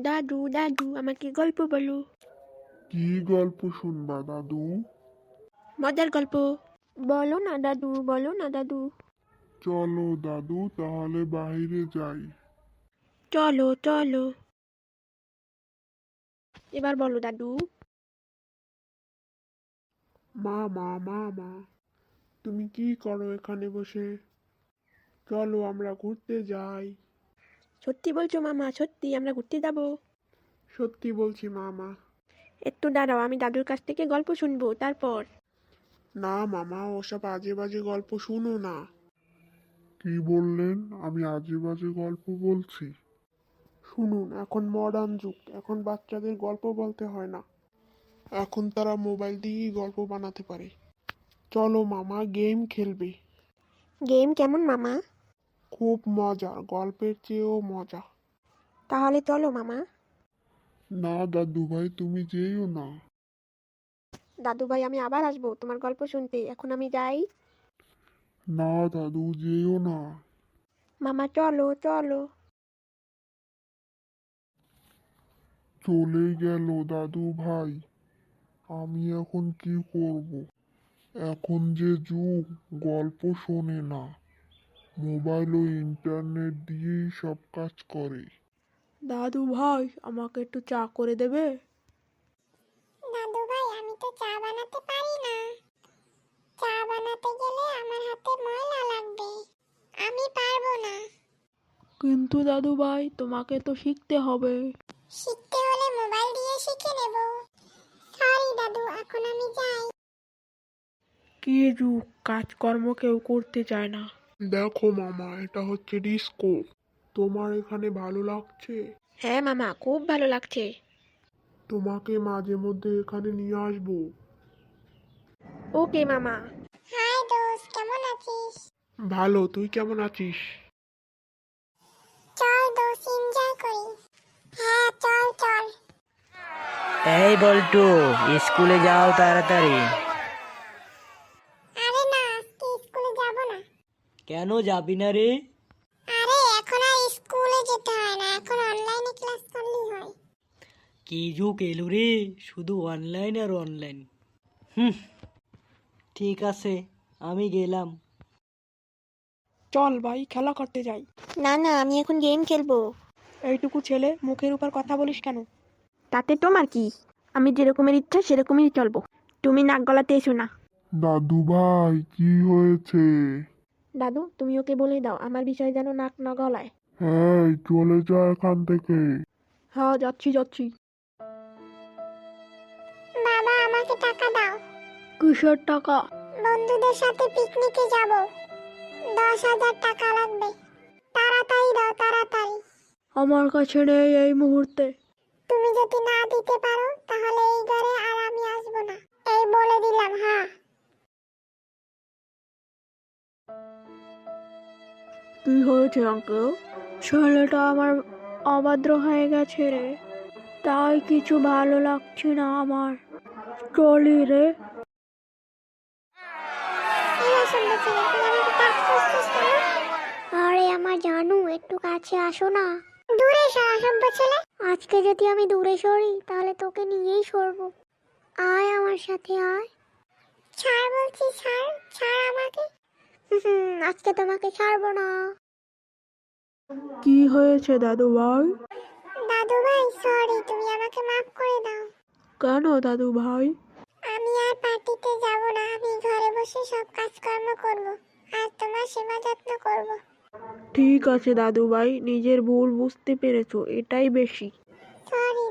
দাদু দাদু আমাকে গল্প বলো। কি গল্প শুনবা দাদু? মজার গল্প। বলো না দাদু, বলো না দাদু। চলো দাদু তাহলে বাইরে যাই। চলো চলো। এবার বলো দাদু। মা, তুমি কি করো এখানে বসে? চলো আমরা ঘুরতে যাই। সত্যি বলছো মামা? সত্যি আমরা ঘুরতে যাবো? সত্যি বলছি মামা। একটু দাঁড়াও, আমি দাদুর কাছ থেকে গল্প শুনবো তারপর। না মামা, ওসব আজে বাজে গল্প শুনো না। কি বললেন? আমি আজে বাজে গল্প বলছি? শুনুন, এখন মডার্ন যুগ, এখন বাচ্চাদের গল্প বলতে হয় না। এখন তারা মোবাইল দিয়েই গল্প বানাতে পারে। চলো মামা, গেম খেলবে। গেম কেমন মামা? খুব মজা, গল্পের চেয়েও মজা। তাহলে চলো মামা। না দাদু ভাই, তুমি যেও না। দাদু ভাই আমি আবার আসবো তোমার গল্প শুনতে, এখন আমি যাই। না দাদু, যেও না। মামা চলো চলো। চলে গেল দাদু ভাই। আমি এখন কি করব? এখন যে যুগ, গল্প শোনে না, মোবাইল ও ইন্টারনেট দিয়েই সব কাজ করে। দাদু ভাই আমাকে একটু চা করে দেবে? দাদু ভাই, আমি তো চা বানাতে পারি না। চা বানাতে গেলে আমার হাতে ময়লা লাগবে। আমি পারবো না। কিন্তু দাদু ভাই তোমাকে তো শিখতে হবে। শিখতে হলে মোবাইল দিয়ে শিখে নেব। সরি দাদু, এখন আমি যাই। কি যুগ, কাজকর্ম কেউ করতে চায় না। দেখো মামা, এটা হচ্ছে ডিস্কো। তোমার এখানে ভালো লাগছে? হ্যাঁ মামা, খুব ভালো লাগছে। তোমাকে মাঝে মধ্যে এখানে নিয়ে আসবো। ওকে মামা। হাই দোস্ত, কেমন আছিস? ভালো, তুই কেমন আছিস? চল দোস্ত, এনজয় করি। হ্যাঁ চল চল। এই বল্টু, স্কুলে যাও তাড়াতাড়ি। আরে না, আজকে স্কুলে যাব না। কেন যাবি না রে? আরে এখন আর স্কুলে যেতে হয় না, এখন অনলাইনে ক্লাস করলেই হয়। কি যুগ এলো রে, শুধু অনলাইন আর অনলাইন। হুম, ঠিক আছে, আমি গেলাম। চল ভাই খেলা করতে যাই। না না, আমি এখন গেম খেলবো। এইটুকু ছেলে মুখের উপর কথা বলিস কেন? তাতে তোমার কি? আমি যেরকমের ইচ্ছা সেরকমই চলবো। তুমি নাক গলাতে এসো না। দাদু ভাই, কি হয়েছে? দাদু তুমি ওকে বলে দাও আমার বিষয়ে যেন নাক না গলায়। হ্যাঁ, চলে যা এখান থেকে। হ্যাঁ যাচ্ছি যাচ্ছি। বাবা, আমাকে টাকা দাও। কিসের টাকা? বন্ধুদের সাথে পিকনিকে যাব। 10,000 টাকা লাগবে। তাড়াতাড়ি দাও, তাড়াতাড়ি। আমার কাছে নেই এই মুহূর্তে। তুমি যদি না দিতে পারো তাহলে এই ঘরে আর আমি আসবো না, এই বলে দিলাম। হ্যাঁ। কি হয়েছে আঙ্কেল? ছেলেটা আমার অভদ্র হয়ে গেছে রে, তাই কিছু ভালো লাগছে না আমার। চলি রে। এই অসম্ভব ছেলে, তুই আমাকে টাচ করছিস কেন? আরে আমার জানু, একটু কাছে আসো না। দূরে সর অসভ্য ছেলে। আজকে যদি আমি দূরে সরি তাহলে তোকে নিয়েই সরবো। আয় আমার সাথে আয়। ছাড় বলছি, ছাড় ছাড় আমাকে। আজকে তোমাকে ছাড়বো না। কি হয়েছে দাদু ভাই? দাদু ভাই সরি, তুমি আমাকে মাফ করে দাও। কেন দাদু ভাই? আমি আর পার্টিতে যাব না, আমি ঘরে বসে সব কাজকর্ম করব আর তোমার সেবা যত্ন করব। ঠিক আছে দাদু ভাই, নিজের ভুল বুঝতে পেরেছো, এটাই বেশি। সরি